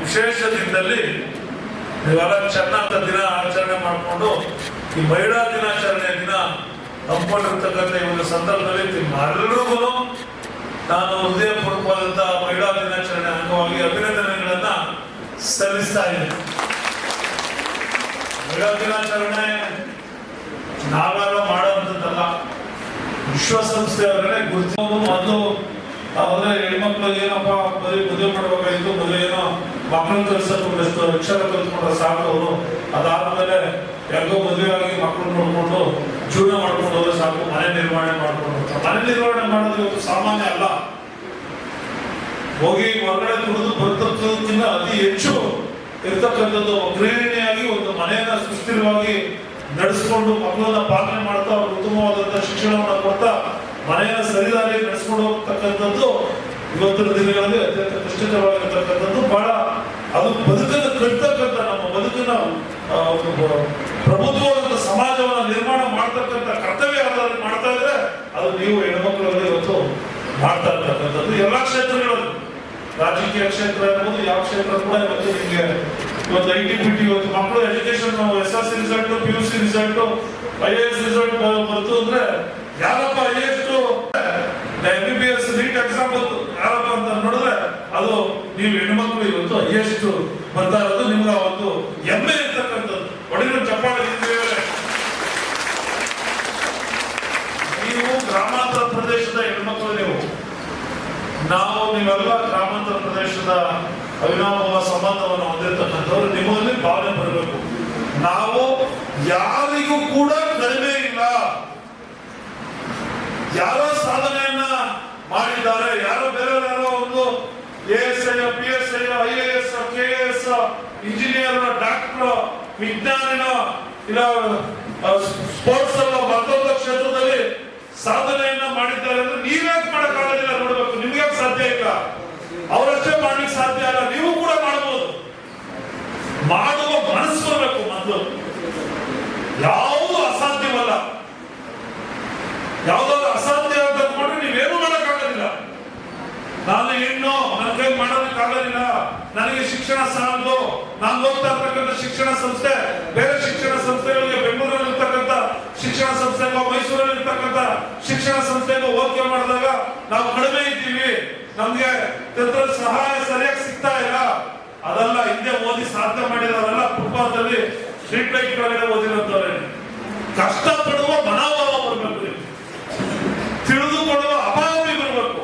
ವಿಶೇಷ ದಿನದಲ್ಲಿ ನೀವೆಲ್ಲ ಚೆನ್ನಾದ ದಿನ ಆಚರಣೆ ಮಾಡಿಕೊಂಡು ಈ ಮಹಿಳಾ ದಿನಾಚರಣೆ ದಿನ ಹಮ್ಮಿಕೊಂಡಿರ್ತಕ್ಕಂಥ ಈ ಒಂದು ಸಂದರ್ಭದಲ್ಲಿ ನಿಮ್ಮೆಲ್ಲರಿಗೂ ನಾನು ಹೃದಯಪೂರ್ವಕವಾದಂತಹ ಮಹಿಳಾ ದಿನಾಚರಣೆ ಅಂಗವಾಗಿ ಅಭಿನಂದನೆಗಳನ್ನ ಸಲ್ಲಿಸ್ತಾ ಇದ್ದೇನೆ. ಮಹಿಳಾ ದಿನಾಚರಣೆ ನಾವೆಲ್ಲ ಮಾಡೋಂಥದ್ದಲ್ಲ, ವಿಶ್ವಸಂಸ್ಥೆಯವರೇ ಗುರುತಿಸೋದು. ಮೊದಲು ಆದ್ರೆ ಹೆಣ್ಮಕ್ಳು ಏನಪ್ಪ ಬರೀ ಮದುವೆ ಮಾಡ್ಬೇಕಾಯ್ತು, ಮದುವೆ ಏನೋ ಮಕ್ಕಳು ಕಲ್ಸಕ್ಕೆ ಒಂದಷ್ಟು ಅಕ್ಷರ ಕಲ್ತ್ಕೊಂಡ್ರೆ ಸಾಕು ಅವರು, ಅದಾದ್ಮೇಲೆ ಯಾಕೋ ಮದುವೆ ಆಗಿ ಮಕ್ಕಳು ನೋಡ್ಕೊಂಡು ಜೀವನ ಮಾಡ್ಕೊಂಡು ಹೋದ್ರೆ ಸಾಕು, ಮನೆ ನಿರ್ವಹಣೆ ಮಾಡ್ಕೊಂಡು. ಮನೆ ನಿರ್ವಹಣೆ ಮಾಡೋದು ಇವತ್ತು ಸಾಮಾನ್ಯ ಅಲ್ಲ. ಹೋಗಿ ಹೊರಗಡೆ ದುಡಿದು ಬರ್ತಕ್ಕಂಥ ಅತಿ ಹೆಚ್ಚು ಇರ್ತಕ್ಕಂಥದ್ದು ಗೃಹಿಣಿಯಾಗಿ ಒಂದು ಮನೆಯನ್ನ ಸುಸ್ಥಿರವಾಗಿ ನಡೆಸ್ಕೊಂಡು ಮಕ್ಕಳನ್ನ ಪಾಲನೆ ಮಾಡ್ತಾ ಅವ್ರಿಗೆ ಉತ್ತಮವಾದಂತಹ ಶಿಕ್ಷಣವನ್ನ ಕೊಡ್ತಾ ಮನೆಯನ್ನ ಸರಿದಾರಿ ನಡೆಸ್ಕೊಂಡು ಹೋಗ್ತಕ್ಕಂಥದ್ದು ಇವತ್ತಿನ ದಿನಗಳಲ್ಲಿ ಅತ್ಯಂತ ಕಷ್ಟಕರವಾಗಿರ್ತಕ್ಕಂಥದ್ದು. ಬಹಳ ಅದು ಬದುಕನ್ನು ಕಟ್ತಕ್ಕಂಥ, ನಮ್ಮ ಬದುಕನ್ನ ಪ್ರಬುದ್ಧವಾದಂಥ ಸಮಾಜವನ್ನ ನಿರ್ಮಾಣ ಮಾಡ್ತಕ್ಕಂಥ ಕರ್ತವ್ಯ ಯಾವ್ದಾದ್ರು ಮಾಡ್ತಾ ಇದ್ರೆ ಅದು ನೀವು ಹೆಣ್ಮಕ್ಳಲ್ಲಿ ಇವತ್ತು ಮಾಡ್ತಾ ಇರ್ತಕ್ಕಂಥದ್ದು. ಎಲ್ಲಾ ಕ್ಷೇತ್ರಗಳಲ್ಲಿ, ರಾಜಕೀಯ ಕ್ಷೇತ್ರ ಇರ್ಬೋದು, ಯಾವ ಕ್ಷೇತ್ರ ಕೂಡ ಇವತ್ತು ನಿಮಗೆ ಇವತ್ತು ಐಟಿ ಬಿಟಿ ಇವತ್ತು ಮಕ್ಕಳು education SSLC result, PUC result, IAS result ಬಂತು ಅಂದ್ರೆ ಯಾರಪ್ಪ IAS MBBS ನೀಟ್ ಎಕ್ಸಾಮ್ ಬಂತು ಯಾರಪ್ಪ ಅಂತ ನೋಡಿದ್ರೆ ಅದು ನೀವು ಹೆಣ್ಮಕ್ಳು ಇವತ್ತು IAS ಬರ್ತಾ ಇರೋದು ನಿಮ್ಗೆ ಅವತ್ತು ಹೆಮ್ಮೆ ಇರ್ತಕ್ಕಂಥದ್ದು. ಒಡಿನ ಚಪ್ಪಾಳೆ. ನೀವು ಗ್ರಾಮಾಂತರ ಪ್ರದೇಶದ ಹೆಣ್ಮಕ್ಳು, ನೀವೆಲ್ಲ ಗ್ರಾಮಾಂತರ ಪ್ರದೇಶದ ಅವಿನಾಭಾವ ಸಂಬಂಧವನ್ನು ಹೊಂದಿರತಕ್ಕಂಥವ್ರು, ನಿಮ್ಮಲ್ಲಿ ಭಾವನೆ ಬರಬೇಕು. ನಾವು ಯಾರಿಗೂ ಕೂಡ ಕಡಿಮೆ ಇಲ್ಲ. ಯಾರೋ ಸಾಧನೆಯನ್ನ ಮಾಡಿದ್ದಾರೆ, ಯಾರೋ ಬೇರೆಯವರು ಯಾರೋ ಒಂದು ASI, PSI, IAS, KAS, engineer, doctor, ವಿಜ್ಞಾನಿನ, ಇಲ್ಲ ಸ್ಪೋರ್ಟ್ಸ್ ಅಲ್ಲ ಮತ್ತೊಂದು ಕ್ಷೇತ್ರದಲ್ಲಿ ಸಾಧನೆಯನ್ನ ಮಾಡಿದ್ದಾರೆ ಅಂದ್ರೆ ನೀವ್ಯಾಕೆ ಮಾಡಕ್ಕಾಗೋದಿಲ್ಲ ನೋಡ್ಬೇಕು. ನಿಮ್ಗೆ ಸಾಧ್ಯ ಇಲ್ಲ, ಅವರಷ್ಟೇ ಮಾಡ್ಲಿಕ್ಕೆ ಸಾಧ್ಯ ಇಲ್ಲ, ನೀವು ಕೂಡ ಮಾಡಬಹುದು. ಮಾಡುವ ಮನಸ್ಸು ಬರಬೇಕು. ಮೊದಲು ಯಾವುದು ಅಸಾಧ್ಯವಲ್ಲ. ಯಾವ್ದಾದ್ರು ಅಸಾಧ್ಯ ಅಂತ ಮಾಡಿ ನೀವೇನು ಮಾಡಕ್ಕಾಗೋದಿಲ್ಲ. ನಾನು ಹೆಣ್ಣು, ನನ್ನ ಕೈ ಮಾಡೋದಕ್ಕಾಗೋದಿಲ್ಲ, ನನಗೆ ಶಿಕ್ಷಣ ಸಾಲದು, ನಾನು ಹೋಗ್ತಾ ಇರ್ತಕ್ಕಂಥ ಶಿಕ್ಷಣ ಸಂಸ್ಥೆ ಬೇರೆ ಶಿಕ್ಷಣ ಸಂಸ್ಥೆಗಳಿಗೆ, ಬೆಂಗಳೂರಲ್ಲಿ ಇರ್ತಕ್ಕಂಥ ಶಿಕ್ಷಣ ಸಂಸ್ಥೆಗೂ ಮೈಸೂರಲ್ಲಿ ಇರ್ತಕ್ಕಂಥ ಶಿಕ್ಷಣ ಸಂಸ್ಥೆಗೂ ಹೋಲಿಕೆ ಮಾಡಿದಾಗ ನಾವು ಕಡಿಮೆ ಇದ್ದೀವಿ, ನಮ್ಗೆ ಸಹಾಯ ಸರಿಯಾಗಿ ಸಿಗ್ತಾ ಇಲ್ಲ. ಅದೆಲ್ಲ ಹಿಂದೆ ಓದಿ ಸಾಧನೆ ಮಾಡಿದವರೆಲ್ಲ ಫುಟ್ಪಾತ್ದಲ್ಲಿ ಸ್ಟ್ರೀಟ್ ಲೈಟ್ ಒಳಗಡೆ ಓದಿರೋಂಥವ್ರೆ. ಕಷ್ಟಪಡುವ ಮನೋಭಾವ ಬರಬೇಕು, ತಿಳಿದುಕೊಳ್ಳುವ ಅಭಾವನೆ ಬರಬೇಕು,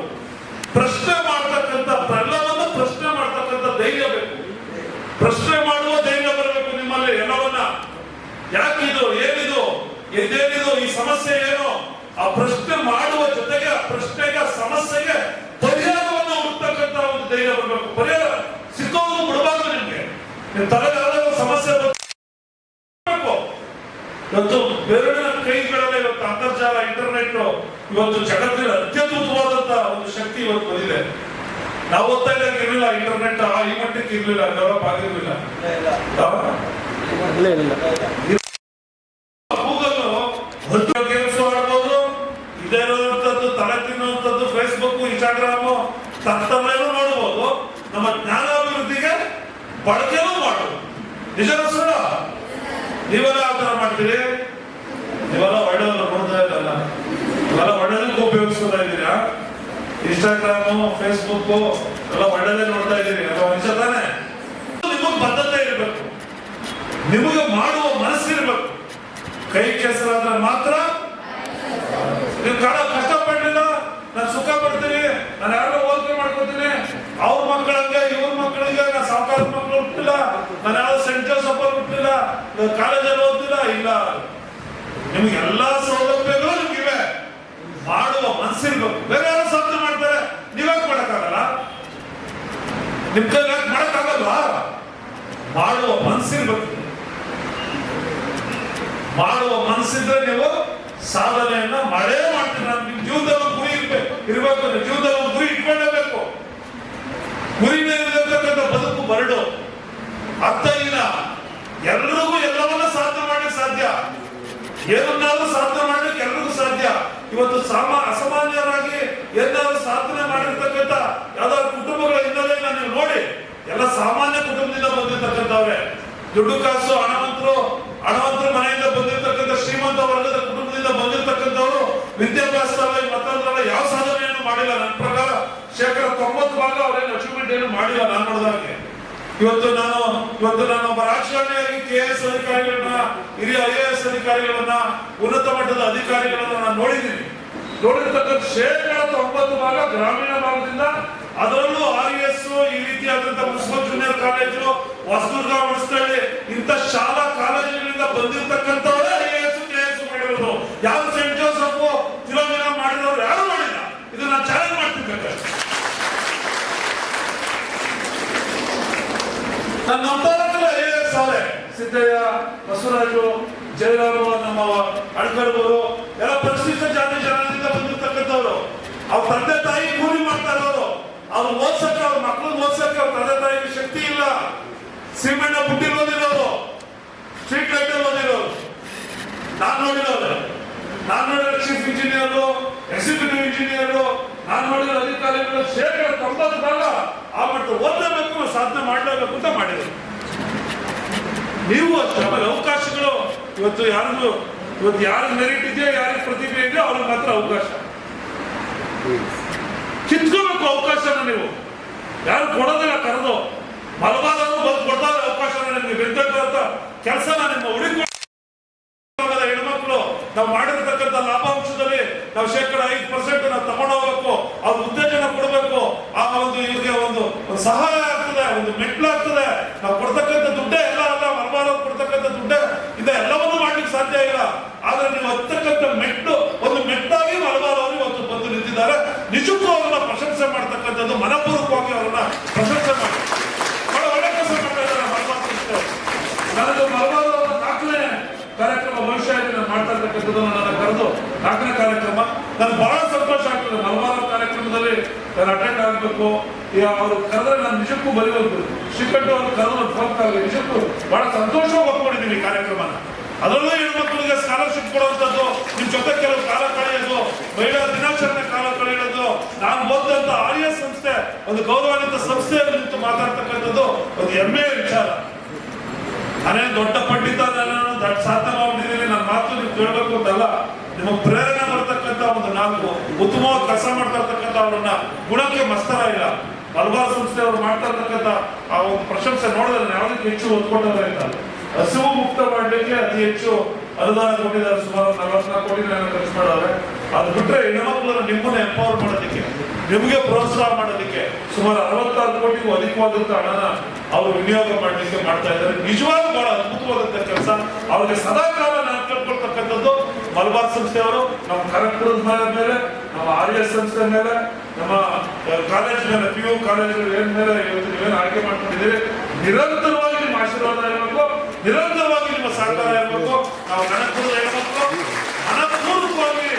ಪ್ರಶ್ನೆ ಮಾಡ್ತಕ್ಕಂಥ ಎಲ್ಲವನ್ನ ಪ್ರಶ್ನೆ ಮಾಡ್ತಕ್ಕಂಥ ಧೈರ್ಯ ಬೇಕು, ಪ್ರಶ್ನೆ ಮಾಡುವ ಧೈರ್ಯ ಬರಬೇಕು ನಿಮ್ಮಲ್ಲಿ. ಎಲ್ಲವನ್ನ ಯಾಕಿದು, ಏನಿದು, ಇದೇನಿದು, ಈ ಸಮಸ್ಯೆ ಏನು, ಆ ಪ್ರಶ್ನೆ ಮಾಡುವ ಜೊತೆಗೆ ಆ ಪ್ರಶ್ನೆಗೆ, ಸಮಸ್ಯೆಗೆ ಪರಿಹಾರವನ್ನು ಹುಡುಕ್ತಕ್ಕಂಥ ಒಂದು ಧೈರ್ಯ ಬರಬೇಕು. ಪರಿಹಾರ ಸಿಕ್ಕೋದು ಬಿಡಬಾರ್ದು. ನಿಮ್ಗೆ ನಿಮ್ ತಲೆಗಾದ ಸಮಸ್ಯೆ ಬರಬೇಕು. ಇವತ್ತು ಬೆರಳಿನ ಕೈಗಳಲ್ಲಿ ಇವತ್ತು ಅಂತರ್ಜಾಲ, ಇಂಟರ್ನೆಟ್ ಇವತ್ತು ಜಗತ್ತಿನ ಅತ್ಯದ್ಭುತವಾದಂತಹ ಒಂದು ಶಕ್ತಿ ಇವತ್ತು ಬಂದಿದೆ. ನಾವು ಓದ್ತಾ ಇದ್ದಾಗ ಇರಲಿಲ್ಲ ಇಂಟರ್ನೆಟ್, ಈ ಮಟ್ಟಕ್ಕೆ ಇರ್ಲಿಲ್ಲ, ಡೆವಲಪ್ ಆಗಿರ್ಲಿಲ್ಲ. ಗೂಗಲ್ ಗೇಮ್ಸ್ ಆಡ್ಬೋದು, ಇದೇ ತಲೆ ತಿನ್ನುವಂಥದ್ದು ಫೇಸ್ಬುಕ್, ಇನ್ಸ್ಟಾಗ್ರಾಮ್ ತತ್ತಮೇಲೂ ನೋಡ್ಬೋದು. ನಮ್ಮ ಜ್ಞಾನಾಭಿವೃದ್ಧಿಗೆ ಬಳಕೆನೂ ಮಾಡೋದು. ನಿಜನ ಸುಳ್ಳ? ನೀವೆಲ್ಲ ಯಾವ ತರ ಮಾಡ್ತೀರಿ? ನೀವೆಲ್ಲ ಒಳ್ಳೆಯವರು ನೋಡ್ತಾ ಇರಲ್ಲ, ನೀವೆಲ್ಲ ಒಳ್ಳೆಯದಕ್ಕೆ ಉಪಯೋಗಿಸ್ತಾ ಇದ್ದೀರಾ. ಇನ್ಸ್ಟಾಗ್ರಾಮು, ಫೇಸ್ಬುಕ್ ಎಲ್ಲ ಒಳ್ಳೆಯದೇ ನೋಡ್ತಾ ಇದ್ದೀರಿ ಅಲ್ವಾ? ನಿಜ ತಾನೆ? ನಿಮಗೆ ಬದ್ಧತೆ ಇರಬೇಕು, ನಿಮಗೆ ಮಾಡುವ ಮನಸ್ಸಿರ್ಬೇಕು. ಕೈ ಕೆಸರಾದ್ರೆ ಮಾತ್ರ ನೀವು ಕಷ್ಟಪಡಲಿಲ್ಲ, ನಾನು ಸುಖ ಪಡ್ತೀನಿ, ನಾನು ಯಾರೋ ಹೋಲಿಕೆ ಮಾಡ್ಕೊತೀನಿ, ಅವ್ರ ಮಕ್ಕಳಂಗೆ ಇವ್ರ ಮಕ್ಕಳಿಗೆ, ನಾನು ಸಾವುಕಾರ ಮಕ್ಕಳು ಹುಟ್ಟಿಲ್ಲ, ನಾನು ಯಾವ್ದು ಸೆಂಟ್ ಜೋಸಫ್ ಅಲ್ಲಿ ಹುಟ್ಟಿಲ್ಲ, ಕಾಲೇಜಲ್ಲಿ ಓದ್ತಿಲ್ಲ. ಇಲ್ಲ, ನಿಮ್ಗೆ ಎಲ್ಲಾ ಸೌಲಭ್ಯಗಳು ನಿಮ್ಗಿವೆ. ಮಾಡುವ ಮನಸ್ಸಿರ್ಬೇಕು. ಬೇರೆ ಯಾರು ಸಾಧನೆ ಮಾಡ್ತಾರೆ, ನೀವ್ಯಾಕೆ ಮಾಡಕ್ಕಾಗಲ್ಲ? ನಿಮ್ ಕೈ ಯಾಕೆ ಮಾಡಕ್ಕಾಗಲ್ವಾ? ಮಾಡುವ ಮನಸ್ಸಿರ್ಬೇಕು. ಮಾಡುವ ಮನಸ್ಸಿದ್ರೆ ನೀವು ಸಾಧನೆಯನ್ನ ಮಾಡೇ ಮಾಡ್ತೀರಿ. ನಿಮ್ ಜೀವನದಲ್ಲಿ ಗುರಿ ಇರ್ಬೇಕು, ನಿಮ್ ಜೀವನದಲ್ಲಿ ಗುರಿ ಇಟ್ಕೊಳ್ಳೇಬೇಕು. ಗುರಿನೇ ಇರತಕ್ಕಂಥ ಬದುಕು ಬರಡು. ಅರ್ಥ ಇಲ್ಲ. ಎಲ್ರಿಗೂ ಎಲ್ಲವನ್ನ ಸಾಧನೆ ಮಾಡ್ಲಿಕ್ಕೆ ಸಾಧ್ಯ, ಏನನ್ನಾದ್ರೂ ಸಾಧನೆ ಮಾಡ್ಲಿಕ್ಕೆ ಎಲ್ರಿಗೂ ಸಾಧ್ಯ. ಇವತ್ತು ಅಸಾಮಾನ್ಯರಾಗಿ ಏನಾದ್ರು ಸಾಧನೆ ಮಾಡಿರ್ತಕ್ಕಂಥ ಯಾವ್ದಾದ್ರು ಕುಟುಂಬಗಳ ಹಿನ್ನೆಲೆಯನ್ನ ನೀವು ನೋಡಿ, ಎಲ್ಲ ಸಾಮಾನ್ಯ ಕುಟುಂಬ ದುಡ್ಡು ಕಾಸು ಹಣವಂತರ ಮನೆಯಿಂದ ಬಂದಿರತಕ್ಕಂಥ ಶ್ರೀಮಂತ ವರ್ಗದ ಕುಟುಂಬದಿಂದ ಬಂದಿರತಕ್ಕಂಥವರು ವಿದ್ಯಾಭ್ಯಾಸದಲ್ಲಿ ಮತ್ತೊಂದರಲ್ಲಿ ಯಾವ ಸಾಧನೆಯನ್ನು ಮಾಡಿಲ್ಲ. ನನ್ನ ಪ್ರಕಾರ 90% ಅವರೇನು ಅಚೀವ್ಮೆಂಟ್ ಏನು ಮಾಡಿಲ್ಲ ನಾನು ನೋಡಿದಾಗೆ. ಇವತ್ತು ನಾನು ಒಬ್ಬ ರಾಜಕಾರಣಿಯಾಗಿ KS ಅಧಿಕಾರಿಗಳನ್ನ, ಹಿರಿಯ IAS ಅಧಿಕಾರಿಗಳನ್ನ, ಉನ್ನತ ಮಟ್ಟದ ಅಧಿಕಾರಿಗಳನ್ನ ನಾನು ನೋಡಿರ್ತಕ್ಕಂಥ 90% ಗ್ರಾಮೀಣ ಭಾಗದಿಂದ, ಅದರಲ್ಲೂ RES ಈ ರೀತಿಯಾದಂತಹ municipal junior college, Hosadurga, Hosalli ಇಂಥ ಶಾಲಾ ಕಾಲೇಜುಗಳಿಂದ ಬಂದಿರತಕ್ಕಂಥವರೇ IAS KS ಮಾಡಿರೋದು. ಯಾವ ಸೆಂಟ್ ಜೋಸಫ್ ತಿಲೋಮಿನ ಮಾಡಿರೋರು ಯಾರು ಮಾಡಿಲ್ಲ. ಇದು ನಾನು ಚಾಲೆಂಜ್ ಮಾಡ್ತಿರ್ಬೇಕಾದ್ರೆ ನನ್ನ ನಂತರಕ್ಕಲ್ಲ IAS ಅವರೇ, ಸಿದ್ದಯ್ಯ, ಬಸವರಾಜು, ಜಯರಾಮ, ನಮ್ಮ ಅಡ್ಕರ್ಬರು ಎಲ್ಲ ಪರಿಶಿಷ್ಟ ಜಾತಿ ಜನಾಂಗದಿಂದ ಬಂದಿರ್ತಕ್ಕಂಥವ್ರು. ಅವ್ರ ತಂದೆ ತಾಯಿ ಕೂಲಿ ಮಾಡ್ತಾ ಇರೋರು. ಅವ್ರು ಓದ್ಸಕ್ಕೆ, ಅವ್ರ ಮಕ್ಕಳನ್ನ ಓದ್ಸಕ್ಕೆ ಅವ್ರ ತಂದೆ ತಾಯಿಗೆ ಶಕ್ತಿ ಇಲ್ಲ. ಸಿಮೆಂಟ್ ಬುಟ್ಟಿ ಓದಿರೋರು, ಸ್ಟ್ರೀಟ್ ಲೈಟ್ ಓದಿರೋರು ನಾನು ನೋಡಿರೋ ಚೀಫ್ ಇಂಜಿನಿಯರು, ಎಕ್ಸಿಕ್ಯೂಟಿವ್ ಇಂಜಿನಿಯರು, ನಾನು ನೋಡಿರೋ ಅಧಿಕಾರಿಗಳು 90% ಆ ಮಟ್ಟ ಓದಲೇಬೇಕು, ಸಾಧನೆ ಮಾಡಲೇಬೇಕು ಅಂತ ಮಾಡಿದ್ರು. ನೀವು ಅಷ್ಟೇ. ಆಮೇಲೆ ಅವಕಾಶಗಳು ಇವತ್ತು ಯಾರಿಗೆ ಮೆರಿಟ್ ಇದೆಯೋ, ಯಾರಿಗೆ ಪ್ರತಿಭೆ ಇದೆಯೋ ಅವ್ರಿಗೆ ಮಾತ್ರ ಅವಕಾಶ. ಕಿತ್ಕೋಬೇಕು ಅವಕಾಶನ. ನೀವು ಯಾರು ಕೊಡೋದಿಲ್ಲ, ಕರೆದು ಮಲಬಾರವರು ಬಂದು ಕೊಡ್ತಾರೆ ಅವಕಾಶನ. ನಿಮ್ಗೆ ಬೆಂತ ಕೆಲಸನ ನಿಮ್ಮ ಹುಡುಗ ಹೆಣ್ಮಕ್ಳು ನಾವು ಮಾಡಿರ್ತಕ್ಕಂಥ ಲಾಭಾಂಶದಲ್ಲಿ ನಾವು 5% ನಾವು ತಗೊಂಡು ಹೋಗ್ಬೇಕು. ಅವ್ರ ಉತ್ತೇಜನ ಕೊಡಬೇಕು. ಆ ಇವ್ರಿಗೆ ಒಂದು ಸಹಾಯ ಆಗ್ತದೆ, ಒಂದು ಮೆಟ್ಲು ಆಗ್ತದೆ. ನಾವು ಕೊಡ್ತಕ್ಕಂಥ ದುಡ್ಡೇ ಎಲ್ಲ ಅಲ್ಲ, ಮಲಬಾರವ್ರು ಕೊಡ್ತಕ್ಕಂಥ ದುಡ್ಡೇ ಇದೆ, ಎಲ್ಲವನ್ನೂ ಮಾಡ್ಲಿಕ್ಕೆ ಸಾಧ್ಯ ಇಲ್ಲ. ಆದ್ರೆ ನೀವು ಹತ್ತಕ್ಕಂಥ ಒಂದು ಮೆಟ್ಟಾಗಿ ಮಲಬಾರವರು ಇವತ್ತು ಬಂದು ನಿಂತಿದ್ದಾರೆ. ನಿಜಕ್ಕೂ ಅವರನ್ನ ಪ್ರಶಂಸೆ ಮಾಡ್ತಕ್ಕಂಥದ್ದು, ಮನಪೂರ್ವಕವಾಗಿ ಅವರನ್ನ ಪ್ರಶಂಸೆ ಮಾಡಿ ಬಹಳ ಒಳ್ಳೆ ಕೆಲಸ ಮಾಡ್ತಾ ಇದ್ದಾರೆ ಮಲಬಾರ್. ನನಗೆ ಮಲಬಾರ್ ಅವರ ದಾಖಲೆ ಕಾರ್ಯಕ್ರಮ ಭವಿಷ್ಯ ನಾನು ಮಾಡ್ತಾ ಇರ್ತಕ್ಕಂಥದ್ದು ನನ್ನ ಕರೆದು ದಾಖಲೆ ಕಾರ್ಯಕ್ರಮ. ನನಗೆ ಬಹಳ ಸಂತೋಷ ಆಗ್ತದೆ. ಮಲಬಾರ್ ಕಾರ್ಯಕ್ರಮದಲ್ಲಿ ನಾನು ಅಟೆಂಡ್ ಆಗಬೇಕು. ಅವರು ಕರೆದ್ರೆ ನಾನು ನಿಜಕ್ಕೂ ಬರೀಬೇಕು. ಶ್ರೀಕಂಠ ಅವರು ಕರೆದು ಫೋನ್ ಕಾಲ ನಿಜಕ್ಕೂ ಬಹಳ ಸಂತೋಷವಾಗಿ ಒಪ್ಕೊಂಡಿದ್ದೀನಿ ಈ ಕಾರ್ಯಕ್ರಮನ. ಅದರಲ್ಲೂ ಹೆಣ್ಮಕ್ಳಿಗೆ ಸ್ಕಾಲರ್ಶಿಪ್ ಕೊಡುವಂಥದ್ದು, ನಿಮ್ ಜೊತೆ ಕೆಲವು ಕಾಲ ಕಳೆಯೋದು, ಮಹಿಳಾ ದಿನಾಚರಣೆ ಕಾಲ ಕಳೆಯೋದು, ನಾನು ಓದಿದಂತ RES ಸಂಸ್ಥೆ ಒಂದು ಗೌರವಾನ್ವಿತ ಸಂಸ್ಥೆಯಲ್ಲಿ ನಿಂತು ಮಾತಾಡ್ತಕ್ಕಂಥದ್ದು ಒಂದು ಹೆಮ್ಮೆಯ ವಿಚಾರ. ನಾನೇನು ದೊಡ್ಡ ಪಂಡಿತ, ನಾನು ದೊಡ್ಡ ಸಾಧನೆ ಮಾಡ್ಬಿಟ್ಟಿದ್ದೀನಿ. ನನ್ನ ಮಾತು ನೀವು ಕೇಳಬೇಕು ಅಂತಲ್ಲ, ನಿಮಗೆ ಪ್ರೇರಣೆ ಬರ್ತಕ್ಕಂಥ ಒಂದು 4 ಉತ್ತಮವಾಗಿ ಕೆಲಸ ಮಾಡ್ತಾ ಇರ್ತಕ್ಕಂಥ ಅವ್ರನ್ನ ಗುಣಕ್ಕೆ ಮಸ್ತರ ಇಲ್ಲ. ಮಲಬಾರ್ ಸಂಸ್ಥೆ ಅವರು ಮಾಡ್ತಾ ಇರ್ತಕ್ಕಂಥ ಆ ಒಂದು ಪ್ರಶಂಸೆ ನೋಡಿದ್ರೆ ಯಾವುದಕ್ಕೆ ಹೆಚ್ಚು ಒತ್ಕೊಂಡವ್ರೆ ಅಂತ. ಹಸಿವು ಮುಕ್ತ ಮಾಡಲಿಕ್ಕೆ ಅತಿ ಹೆಚ್ಚು ಅನುದಾನ ಕೊಟ್ಟಿದ್ದಾರೆ. ಸುಮಾರು 44 ಕೋಟಿ ಖರ್ಚು ಮಾಡವ್ರೆ. ಅದು ಬಿಟ್ಟರೆ ಹೆಣ್ಮಕ್ಳನ್ನ ನಿಮ್ಮನ್ನ ಎಂಪವರ್ ಮಾಡೋದಕ್ಕೆ, ನಿಮಗೆ ಪ್ರೋತ್ಸಾಹ ಮಾಡೋದಕ್ಕೆ ಸುಮಾರು 66 ಕೋಟಿಗೂ ಅಧಿಕವಾದಂತ ಹಣನ ಅವರು ವಿನಿಯೋಗ ಮಾಡಲಿಕ್ಕೆ ಮಾಡ್ತಾ ಇದ್ದಾರೆ. ನಿಜವಾಗ್ಲೂ ಬಹಳ ಅದ್ಭುತವಾದಂತ ಕೆಲಸ. ಅವ್ರಿಗೆ ಸದಾಕಾಲ ನಾನು ಕೇಳ್ಕೊಳ್ತಕ್ಕಂಥದ್ದು, ಮಲಬಾರ್ ಸಂಸ್ಥೆಯವರು ನಮ್ಮ ಖರಗ್ಪುರದ ಮೇಲೆ, ನಮ್ಮ RES ಸಂಸ್ಥೆ ಮೇಲೆ, ನಮ್ಮ ಕಾಲೇಜ್ ಮೇಲೆ, PU ಕಾಲೇಜ್ ಏನ್ ಮೇಲೆ ಇವತ್ತು ನೀವೇನು ಆಯ್ಕೆ ಮಾಡ್ಕೊಂಡಿದ್ದೀರಿ, ನಿರಂತರವಾಗಿ ನಿಮ್ಮ ಆಶೀರ್ವಾದ ಇರಬೇಕು, ನಿರಂತರವಾಗಿ ನಿಮ್ಮ ಸಹಕಾರ ಇರಬೇಕು. ನಾವು ಕನಕಪುರದ ಹೆಣ್ಮಕ್ಳು ಮನಪೂರ್ವಕವಾಗಿ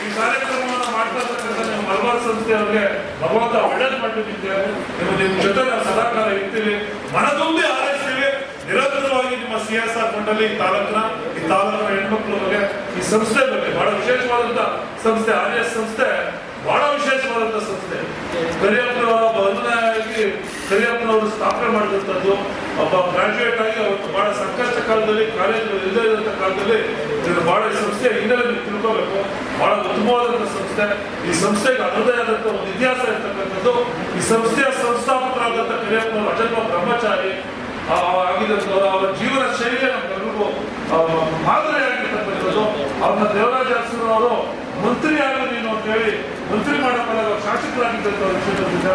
ಈ ಕಾರ್ಯಕ್ರಮವನ್ನು ಮಾಡ್ತಾ ಇರ್ತಕ್ಕಂಥ ನಿಮ್ಮ ಮಲಬಾರ್ ಸಂಸ್ಥೆಯವರಿಗೆ ಭಗವಂತ ಒಳ್ಳೇದು ಮಾಡ್ತಿದ್ದೇವೆ. ನಿಮ್ಮ ಜೊತೆ ನಾವು ಸದಾಕಾಲ ಇರ್ತೀವಿ, ಮನತುಂಬಿ ಹಾರೈಸ್ತೀವಿ. ನಿರಂತರವಾಗಿ ನಿಮ್ಮ CSR ಮಂಡಳಿ ಈ ತಾಲೂಕಿನ ಹೆಣ್ಮಕ್ಳ ಬಗ್ಗೆ, ಈ ಸಂಸ್ಥೆ ಬಗ್ಗೆ ಬಹಳ ವಿಶೇಷವಾದಂತ ಸಂಸ್ಥೆ. RES ಸಂಸ್ಥೆ ಬಹಳ ವಿಶೇಷವಾದಂತ ಸಂಸ್ಥೆ. ಕರಿಯಪ್ಪನವರ ಬದಲಾಗಿ ಕರಿಯಪ್ಪನವರು ಸ್ಥಾಪನೆ ಮಾಡಿದಂಥದ್ದು. ಒಬ್ಬ ಗ್ರಾಜುಯೇಟ್ ಆಗಿ ಅವತ್ತು ಬಹಳ ಸಂಕಷ್ಟ ಕಾಲದಲ್ಲಿ, ಕಾಲೇಜುಗಳು ಇಲ್ಲದೇ ಇದ್ದಂಥ ಕಾಲದಲ್ಲಿ ಇದನ್ನು ಬಹಳ ಈ ಸಂಸ್ಥೆ ಹಿನ್ನೆಲೆ ನೀವು ತಿಳ್ಕೋಬೇಕು. ಬಹಳ ಉತ್ತಮವಾದಂಥ ಸಂಸ್ಥೆ. ಈ ಸಂಸ್ಥೆಗೆ ಅದರದೇ ಆದಂಥ ಒಂದು ಇತಿಹಾಸ ಇರ್ತಕ್ಕಂಥದ್ದು. ಈ ಸಂಸ್ಥೆಯ ಸಂಸ್ಥಾಪಕರಾದಂಥ ಕರಿಯಪ್ಪನವರು ಅಜನ್ಮ ಬ್ರಹ್ಮಚಾರಿ ಆಗಿದ್ದಂಥವ್ರು. ಅವರ ಜೀವನ ಶೈಲಿಯ ನಮ್ಗೆಲ್ಲರಿಗೂ ಮಾದರಿಯಾಗಿರ್ತಕ್ಕಂಥದ್ದು. ಅವ್ರನ್ನ ದೇವರಾಜ ಅರಸರವರು ಮಂತ್ರಿ ಆಗಲು ನೀನು ಅಂತ ಹೇಳಿ ಮಂತ್ರಿ ಮಾಡಕ್ಕಾಗ ಶಾಸಕರಾಗಿದ್ದಂಥ ವಿಷಯದಿಂದ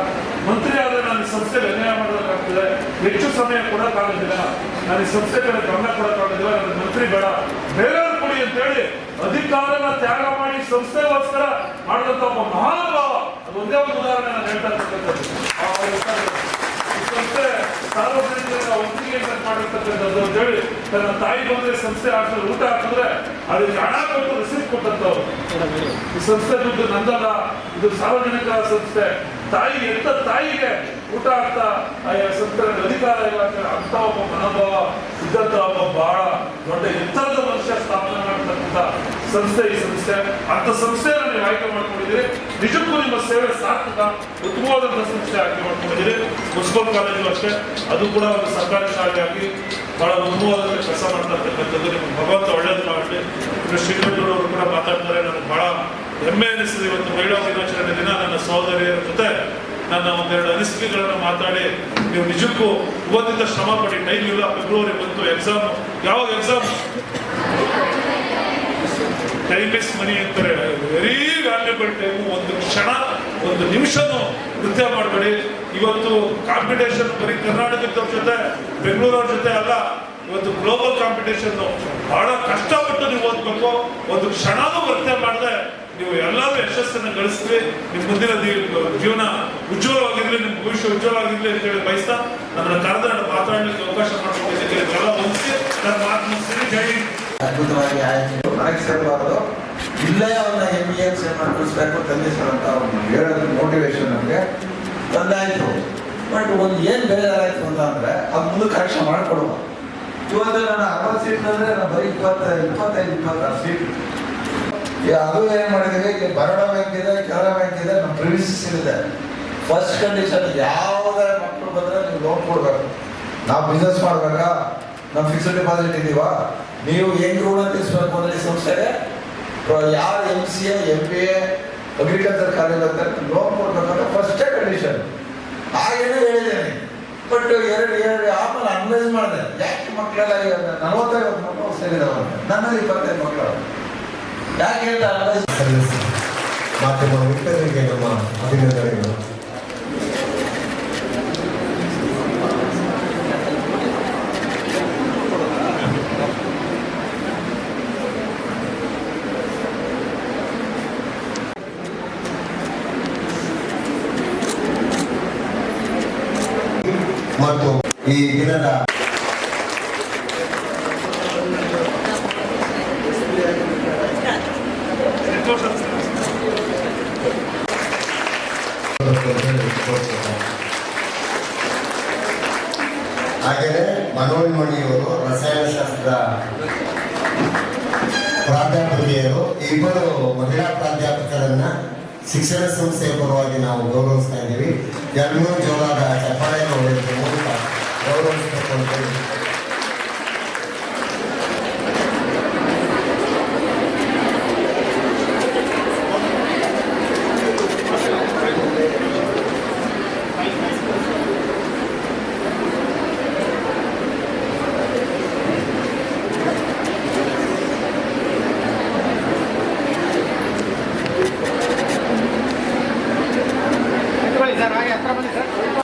ಮಂತ್ರಿ ಆದರೆ ನಾನು ಈ ಸಂಸ್ಥೆಗೆ ಅನ್ಯಾಯ ಮಾಡೋದಕ್ಕಾಗ್ತದೆ, ಹೆಚ್ಚು ಸಮಯ ಕೊಡೋಕ್ಕಾಗೋದಿಲ್ಲ, ನಾನು ಈ ಸಂಸ್ಥೆ ಕಡೆ ಗಮನ ಕೊಡೋಕ್ಕಾಗೋದಿಲ್ಲ, ನನ್ನ ಮಂತ್ರಿ ಬೇಡ, ಬೇರೆಯವ್ರು ಕೊಡಿ ಅಂತೇಳಿ ಅಧಿಕಾರನ ತ್ಯಾಗ ಮಾಡಿ ಸಂಸ್ಥೆಗೋಸ್ಕರ ಮಾಡಿದಂಥ ಒಬ್ಬ ಮಹಾನುಭಾವ. ಅದು ಒಂದೇ ಒಂದು ಉದಾಹರಣೆ ನಾನು ಹೇಳ್ತಾ ಇರ್ತಕ್ಕಂಥದ್ದು. ಸಂಸ್ಥೆ ಸಾರ್ವಜನಿಕರ ಒತ್ತಿಗೆ ಮಾಡಿರ್ತಕ್ಕಂಥದ್ದು ಅಂತ ಹೇಳಿ ತನ್ನ ತಾಯಿ ಬಂದ್ರೆ ಸಂಸ್ಥೆ ಹಾಕಿದ್ರೆ ಊಟ ಹಾಕಿದ್ರೆ ಅದಕ್ಕೆ ಹಣ ಕೊಟ್ಟು ರಿಸೀಟ್ ಕೊಟ್ಟಂತವ್ರು. ಈ ಸಂಸ್ಥೆ ದುಡ್ಡು ನಂದಲ್ಲ, ಇದು ಸಾರ್ವಜನಿಕರ ಸಂಸ್ಥೆ. ತಾಯಿ ಎಂತ ತಾಯಿಗೆ ಊಟ ಆಗ್ತಾ ಸಂಸ್ಥೆ ಅಧಿಕಾರ ಇಲ್ಲ ಅಂತ ಒಬ್ಬ ಮನೋಭಾವ ಇದ್ದಂತ ಒಬ್ಬ ಬಹಳ ದೊಡ್ಡ ಎತ್ತರದ ಮನುಷ್ಯ ಸ್ಥಾಪನೆ ಮಾಡತಕ್ಕಂಥ ಸಂಸ್ಥೆ ಈ ಸಂಸ್ಥೆ ಅಂತ ಸಂಸ್ಥೆಯನ್ನು ನೀವು ಆಯ್ಕೆ ಮಾಡ್ಕೊಂಡಿದ್ದೀರಿ. ನಿಜಕ್ಕೂ ನಿಮ್ಮ ಸೇವೆ ಸಾರ್ಥಕ, ಉತ್ತಮವಾದಂಥ ಸಂಸ್ಥೆ ಆಯ್ಕೆ ಮಾಡ್ಕೊಂಡಿದ್ದೀರಿ. ಮುನ್ಸಿಪಲ್ ಕಾಲೇಜು ಅಷ್ಟೇ, ಅದು ಕೂಡ ಒಂದು ಸರ್ಕಾರಿ ಶಾಲೆಯಾಗಿ ಬಹಳ ಉತ್ತಮವಾದಂಥ ಕೆಲಸ ಮಾಡ್ತಾ ಇರ್ತಕ್ಕಂಥದ್ದು. ನಿಮ್ಗೆ ಭಗವಂತ ಒಳ್ಳೇದು ಮಾಡಲಿ. ಇನ್ನು ಶ್ರೀಕಂಠರವರು ಕೂಡ ಮಾತಾಡ್ತಾರೆ. ನನಗೆ ಬಹಳ ಹೆಮ್ಮೆ ಅನಿಸ್ತದೆ. ಇವತ್ತು ಮಹಿಳಾ ದಿನಾಚರಣೆ ದಿನ ನನ್ನ ಸಹೋದರಿಯರ ಜೊತೆ ನನ್ನ ಒಂದೆರಡು ಅನಿಸಿಕೆಗಳನ್ನು ಮಾತಾಡಿ, ನೀವು ನಿಜಕ್ಕೂ ಇವತ್ತಿಂದ ಶ್ರಮ ಪಡಿ, ಟೈಮ್ ಇಲ್ಲ, ಫೆಬ್ರವರಿ ಬಂತು, ಎಕ್ಸಾಮ್. ಯಾವಾಗ ಎಕ್ಸಾಮ್? ಟೈಮ್ ಇಸ್ ಮನಿ ಅಂತಾರೆ. Very valuable time. ಒಂದು ಕ್ಷಣ, ಒಂದು ನಿಮಿಷನೂ ನೃತ್ಯ ಮಾಡಬೇಡಿ. ಇವತ್ತು ಕಾಂಪಿಟೇಷನ್ ಬರೀ ಕರ್ನಾಟಕದವ್ರ ಜೊತೆ, ಬೆಂಗಳೂರವ್ರ ಜೊತೆ ಅಲ್ಲ, ಇವತ್ತು ಗ್ಲೋಬಲ್ ಕಾಂಪಿಟೇಷನ್. ಬಹಳ ಕಷ್ಟಪಟ್ಟು ನೀವು ಓದ್ಬೇಕು. ಒಂದು ಕ್ಷಣನೂ ನೃತ್ಯ ಮಾಡದೆ ನೀವು ಎಲ್ಲರೂ ಯಶಸ್ಸನ್ನು ಗಳಿಸ್ತೀವಿ. ನಿಮ್ಮ ಮುಂದಿನ ಜೀವನ ಉಜ್ವಲವಾಗಿರ್ಲಿ, ನಿಮ್ಮ ಭವಿಷ್ಯ ಉಜ್ವಲವಾಗಿರ್ಲಿ ಅಂತ ಹೇಳಿ ಬಯಸ್ತಾ ನನ್ನ ಕರೆದ ಮಾತಾಡಲಿಕ್ಕೆ ಅವಕಾಶ ಮಾಡಿಕೊಟ್ಟಿದ್ದಕ್ಕೆ ಎಲ್ಲ ಹೊಂದಿಸಿ ನನ್ನ ಮಾತು ಮುಗಿಸ್ತೀನಿ. ಜೈ ಹಿಂದ್. ಅದ್ಭುತವಾಗಿ ಆಯ್ತು. ನನಗೆ ಸೇರಬಾರ್ದು, ಇಲ್ಲೇ ಅವನ್ನ MBA ಮಾಡಿಸ್ಬೇಕು ತಂದೆ ಸರ್ ಅಂತ ಅವ್ರು ಹೇಳೋದು ಮೋಟಿವೇಶನ್ ನಮಗೆ ತಂದಾಯ್ತು. ಬಟ್ ಒಂದು ಏನು ಬೇಜಾರಾಯ್ತು ಅಂತ ಅಂದ್ರೆ ಅದು ಮುಂದೆ ಕರೆಕ್ಷನ್ ಮಾಡಿಕೊಡುವ. ಇವತ್ತು ನಾನು 60 ಸೀಟ್ ಅಂದ್ರೆ ನಾನು ಬರೀ 25-26 ಸೀಟ್. ಅದು ಏನು ಮಾಡಿದ್ದೀವಿ, ಇಲ್ಲಿ ಬರೋಡ ಬ್ಯಾಂಕ್ ಇದೆ, ಕೆನರಾ ಬ್ಯಾಂಕ್ ಇದೆ, ನಮ್ಮ ಪ್ರಿವಿಸಿಸ್ ಇದೆ. ಫಸ್ಟ್ ಕಂಡೀಷನ್, ಯಾವುದೇ ಮಕ್ಕಳು ಬಂದರೆ ನೀವು ಲೋನ್ ಕೊಡ್ಬೇಕು. ನಾವು ಬಿಸ್ನೆಸ್ ಮಾಡ್ಬೇಕಾ, ನಮ್ಮ ಫಿಕ್ಸ್ಡ್ ಡಿಪಾಸಿಟ್ ಇದೀವಾ, ನೀವು ಹೆಂಗ್ ಋಣ ತೀರಿಸ್ಬೇಕು ಅಂದ್ರೆ ಈ ಸಂಸ್ಥೆಗೆ ಯಾರು MCA MBA ಅಗ್ರಿಕಲ್ಚರ್ ಕಾಲೇಜ್ ಅಂತ ಲೋನ್ ಕೊಡ್ಬೇಕಂದ್ರೆ ಫಸ್ಟೇ ಕಂಡೀಷನ್. ಹಾಗೇನೆ ಹೇಳಿದ್ದೇನೆ. ಬಟ್ ಎರಡು ಆಮೇಲೆ ಅನಲೈಸ್ ಮಾಡಿದೆ, ಯಾಕೆ ಮಕ್ಕಳೆಲ್ಲ 45 ಮಕ್ಕಳು ಸೇರಿದವ, ನನ್ನಲ್ಲಿ 25 ಮಕ್ಕಳು ಯಾಕೆ ಅಂತ ಅನಲೈಸ್. ಮಾಧ್ಯಮ ಮಿತ್ರರಿಗೆ ನಮ್ಮ ಅಭಿನಂದನೆಗಳು. ಮತ್ತು ಈ ದಿನದ ಹಾಗೆಯೇ ಮನೋಜ್ ಮಣಿಯವರು ರಸಾಯನಶಾಸ್ತ್ರದ ಪ್ರಾಧ್ಯಾಪಕಿಯರು, ಇಬ್ಬರು ಮಹಿಳಾ ಪ್ರಾಧ್ಯಾಪಕರನ್ನ ಶಿಕ್ಷಣ ಸಂಸ್ಥೆಯ ಪರವಾಗಿ ನಾವು ಗೌರವಿಸ್ತಾ ಇದ್ದೀವಿ. 2 ಜೋಳದ